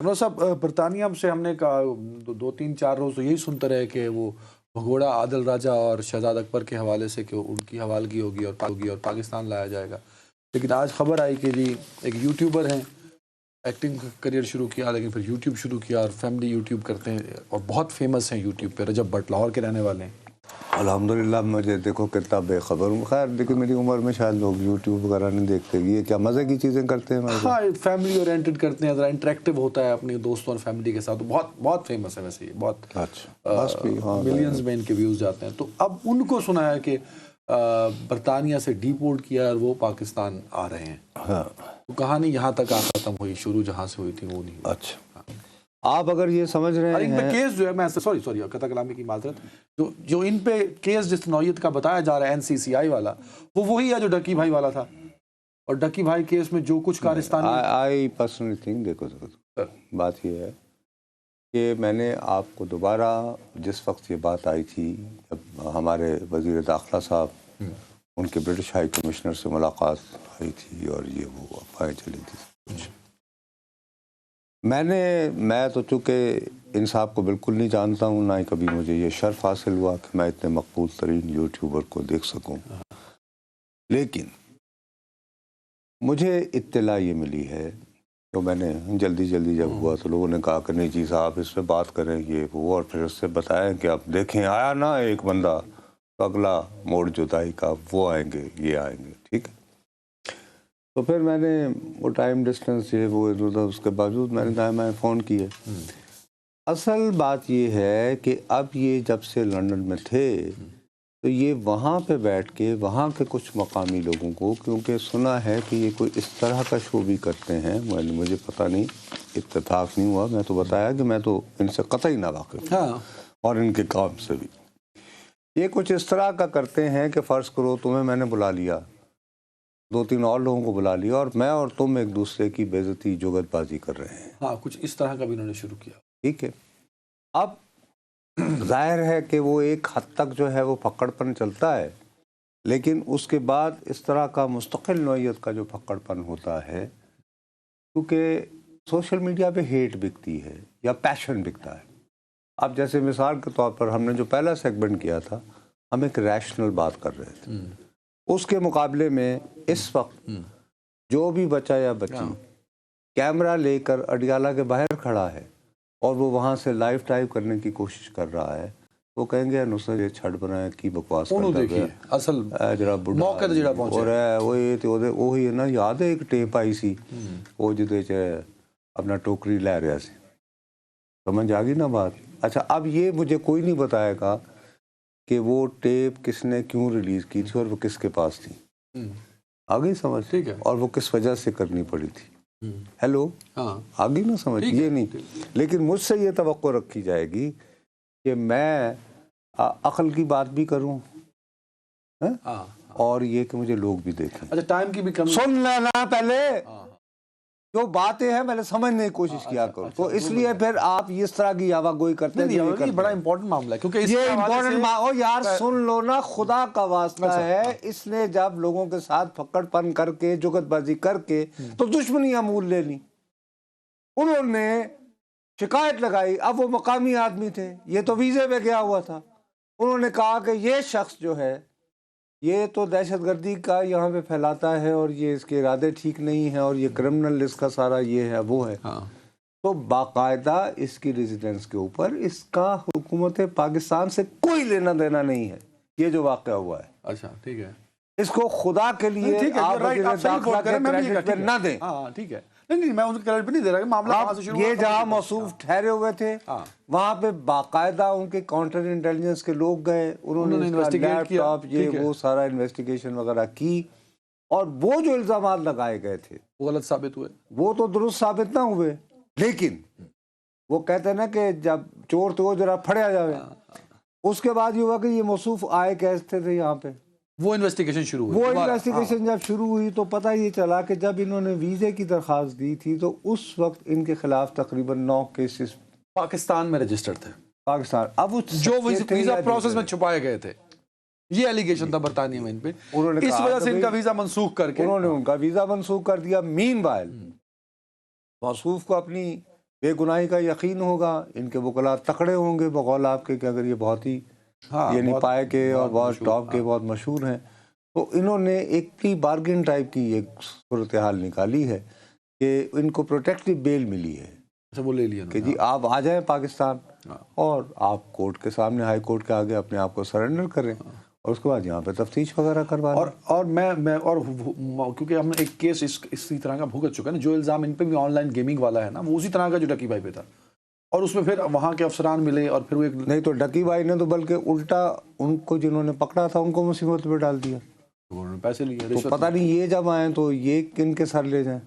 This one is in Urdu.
عمران صاحب برطانیہ سے ہم نے کہا دو تین چار روز تو یہی سنتے رہے کہ وہ بھگوڑا عادل راجہ اور شہزاد اکبر کے حوالے سے کہ ان کی حوالگی ہوگی اور پاکستان لایا جائے گا، لیکن آج خبر آئی کہ جی ایک یوٹیوبر ہیں، ایکٹنگ کریئر شروع کیا لیکن پھر یوٹیوب شروع کیا اور فیملی یوٹیوب کرتے ہیں اور بہت فیمس ہیں یوٹیوب پہ، رجب بٹ لاہور کے رہنے والے ہیں۔ الحمدللہ مجھے دیکھو کتنا بے خبر ہوں، خیر لیکن میری عمر میں شاید لوگ یوٹیوب وغیرہ نہیں دیکھتے، یہ کیا مزے کی چیزیں کرتے ہیں؟ ہاں فیملی اورینٹڈ کرتے ہیں، ذرا انٹریکٹیو ہوتا ہے اپنے دوستوں اور فیملی کے ساتھ، بہت بہت فیمس ہے ویسے یہ، بہت اچھا ملینز میں ان کے ویوز جاتے ہیں۔ تو اب ان کو سنا ہے کہ برطانیہ سے ڈیپورٹ کیا اور وہ پاکستان آ رہے ہیں، تو کہانی یہاں تک ختم ہوئی، شروع جہاں سے ہوئی تھی وہ نہیں ہوئی۔ اچھا آپ اگر یہ سمجھ رہے ان ہیں پہ کیس جو ہے، میں سوری قطع کلامی کی معذرت، جو ان پہ کیس جس نوعیت کا بتایا جا رہا ہے NCCI والا، وہ وہی ہے جو ڈکی بھائی والا تھا، اور ڈکی بھائی کیس میں جو کچھ کارستانی آئی پرسنلی تھنک، دیکھو بات یہ ہے کہ میں نے آپ کو دوبارہ جس وقت یہ بات آئی تھی، جب ہمارے وزیر داخلہ صاحب ان کے برٹش ہائی کمشنر سے ملاقات ہوئی تھی اور یہ وہ افواہیں چلی تھی، میں تو چونکہ ان صاحب کو بالکل نہیں جانتا ہوں، نہ ہی کبھی مجھے یہ شرف حاصل ہوا کہ میں اتنے مقبول ترین یوٹیوبر کو دیکھ سکوں، لیکن مجھے اطلاع یہ ملی ہے، تو میں نے جلدی جب ہوا تو لوگوں نے کہا کہ نہیں جی صاحب اس پہ بات کریں یہ وہ، اور پھر اس سے بتائیں کہ آپ دیکھیں آیا نا ایک بندہ، تو اگلا موڑ جدائی کا وہ آئیں گے یہ آئیں گے، ٹھیک ہے۔ تو پھر میں نے وہ ٹائم ڈسٹنس یہ وہ اس کے باوجود میں نے فون کیے۔ اصل بات یہ ہے کہ اب یہ جب سے لندن میں تھے تو یہ وہاں پہ بیٹھ کے وہاں کے کچھ مقامی لوگوں کو، کیونکہ سنا ہے کہ یہ کوئی اس طرح کا شو بھی کرتے ہیں، مجھے پتہ نہیں، اتفاق نہیں ہوا، میں تو بتایا کہ میں تو ان سے قطعی نہ واقف ہوں اور ان کے کام سے بھی۔ یہ کچھ اس طرح کا کرتے ہیں کہ فرض کرو تمہیں میں نے بلا لیا، دو تین اور لوگوں کو بلا لیا، اور میں اور تم ایک دوسرے کی بے عزتی جگت بازی کر رہے ہیں، ہاں کچھ اس طرح کا بھی انہوں نے شروع کیا، ٹھیک ہے۔ اب ظاہر ہے کہ وہ ایک حد تک جو ہے وہ پکڑ پن چلتا ہے، لیکن اس کے بعد اس طرح کا مستقل نوعیت کا جو پکڑ پن ہوتا ہے، کیونکہ سوشل میڈیا پہ ہیٹ بکتی ہے یا پیشن بکتا ہے۔ اب جیسے مثال کے طور پر ہم نے جو پہلا سیگمنٹ کیا تھا، ہم ایک ریشنل بات کر رہے تھے، اس کے مقابلے میں اس وقت جو بھی بچہ یا بچی کیمرہ لے کر اڈیالہ کے باہر کھڑا ہے اور وہ وہاں سے لائیو ٹائپ کرنے کی کوشش کر رہا ہے، وہ کہیں گے نصرت یہ چھڑ بنایا کی بکواس کرتا ہے، اصل جڑا موقع تے جڑا پہنچے، اور وہی ہے نا، یاد ہے ایک ٹیپ آئی سی وہ جدے چ اپنا ٹوکری لے رہا سی، سمجھ آ گئی نا بات۔ اچھا اب یہ مجھے کوئی نہیں بتائے گا کہ وہ ٹیپ کس نے کیوں ریلیز کی تھی اور وہ کس کے پاس تھی، آ گئی سمجھ، ٹھیک ہے، اور وہ کس وجہ سے کرنی پڑی تھی، ہیلو، آگئی نا سمجھ، یہ نہیں، لیکن مجھ سے یہ توقع رکھی جائے گی کہ میں عقل کی بات بھی کروں اور یہ کہ مجھے لوگ بھی دیکھیں۔ اچھا ٹائم کی بھی کمی، سن لینا پہلے جو باتیں ہیں میں نے سمجھنے کی کوشش کیا کروں، تو اس لیے پھر آپ اس طرح کی یاوہ گوئی کرتے ہیں، یہ بڑا امپورٹنٹ معاملہ ہے، کیونکہ یہ امپورٹنٹ یار سن لو نا، خدا کا واسطہ ہے، اس نے جب لوگوں کے ساتھ پکڑ پن کر کے جگت بازی کر کے تو دشمنیاں مول لے لی، انہوں نے شکایت لگائی، اب وہ مقامی آدمی تھے، یہ تو ویزے پہ گیا ہوا تھا، انہوں نے کہا کہ یہ شخص جو ہے یہ تو دہشت گردی کا یہاں پہ پھیلاتا ہے اور یہ اس کے ارادے ٹھیک نہیں ہیں اور یہ کرمنل اس کا سارا یہ ہے وہ ہے، تو باقاعدہ اس کی ریزیڈنس کے اوپر اس کا حکومت پاکستان سے کوئی لینا دینا نہیں ہے، یہ جو واقعہ ہوا ہے۔ اچھا ٹھیک ہے، اس کو خدا کے لیے آپ داخلہ کے کریڈٹ پہ نہ دیں، ہاں ٹھیک ہے، نہیں میں ان کو کریڈٹ نہیں دے رہا کہ معاملہ کہاں سے شروع ہوا، یہ جہاں موصوف ٹھہرے ہوئے تھے وہاں پہ باقاعدہ ان کے کاؤنٹر انٹیلیجنس کے لوگ گئے، انہوں نے لیپ ٹاپ یہ وہ سارا انویسٹیگیشن وغیرہ کی، اور وہ جو الزامات لگائے گئے تھے وہ غلط ثابت ہوئے، وہ تو درست ثابت نہ ہوئے، لیکن وہ کہتے ہیں نا کہ جب چور تو ذرا پھڑیا جاوے، اس کے بعد یہ ہوا کہ یہ موصوف آئے کیسے تھے یہاں پہ، وہ انویسٹیگیشن شروع ہوئی، وہ انویسٹیگیشن جب شروع ہوئی تو پتہ یہ چلا کہ جب انہوں نے ویزے کی درخواست دی تھی تو اس وقت ان کے خلاف تقریباً 9 کیسز پاکستان میں رجسٹرڈ تھے، پاکستان، اب وہ جو ویزا پروسیس میں چھپائے گئے تھے، یہ ایلیگیشن تھا برطانیہ میں ان پہ، اس وجہ سے ان کا ویزا منسوخ کر کے انہوں نے ان کا ویزا منسوخ کر دیا۔ مین وائل موصوف کو اپنی بے گناہی کا یقین ہوگا، ان کے وکلاء تکڑے ہوں گے بقول آپ کے کہ اگر یہ بہت ہی یعنی پائے کے اور بہت ٹاپ کے بہت مشہور ہیں، تو انہوں نے ایک پری بارگن ٹائپ کی ایک صورتحال نکالی ہے کہ ان کو پروٹیکٹیو بیل ملی ہے اچھا وہ لے لیا کہ جی آپ آ جائیں پاکستان ہاں۔ اور آپ کورٹ کے سامنے، ہائی کورٹ کے آگے اپنے آپ کو سرنڈر کریں اور اس کے بعد یہاں پہ تفتیش وغیرہ کروا لیں۔ اور میں اور کیونکہ ہم نے ایک کیس اسی طرح کا بھگت چکا ہے نا، جو الزام ان پہ بھی آن لائن گیمنگ والا ہے نا، وہ اسی طرح کا جو ڈکی بھائی پہ تھا، اور اس میں پھر وہاں کے افسران ملے اور پھر وہ ایک نہیں تو ڈکی بھائی نے تو بلکہ الٹا ان کو جنہوں نے پکڑا تھا ان کو مصیبت پہ ڈال دیا، انہوں نے پیسے لیے، تو رشوت پتہ نہیں یہ جب آئیں تو یہ کن کے سر لے جائیں۔